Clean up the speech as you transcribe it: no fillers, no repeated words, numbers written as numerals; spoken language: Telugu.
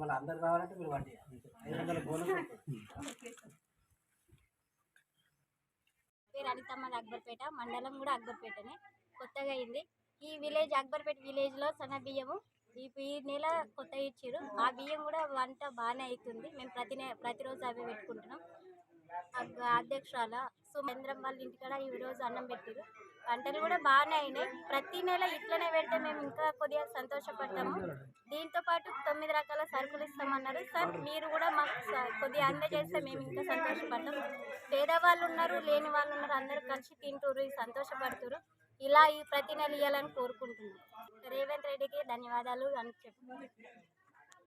మళ్ళీ అందరు కావాలంటే మీరు వాటి 500 బోనస్. పేరు అనితమ్మది అక్బర్పేట, మండలం కూడా అక్బర్పేటనే. కొత్తగా అయింది ఈ విలేజ్. అక్బర్పేట విలేజ్లో సన్న బియ్యము ఈ నెల కొత్తగా ఇచ్చారు. ఆ బియ్యం కూడా వంట బాగానే అవుతుంది. మేము ప్రతిరోజు అవి పెట్టుకుంటున్నాం. అధ్యక్షురాల సుమేంద్రం వాళ్ళ ఇంటికాడ ఈరోజు అన్నం పెట్టారు. వంటలు కూడా బాగానే అయినాయి. ప్రతి నెల ఇట్లనే పెడితే మేము ఇంకా కొద్దిగా సంతోషపడతాము. దీంతో పాటు 9 రకాల సరుకులు ఇస్తామన్నారు సార్. మీరు కూడా మాకు కొద్దిగా అందజేస్తే మేము ఇంకా సంతోషపడతాం. పేదవాళ్ళు ఉన్నారు, లేని వాళ్ళు ఉన్నారు, అందరూ కలిసి తింటూరు, సంతోషపడుతురు. ఇలా ఈ ప్రతి నెల ఇవ్వాలని కోరుకుంటున్నాం. రేవంత్ రెడ్డికి ధన్యవాదాలు అని చెప్పి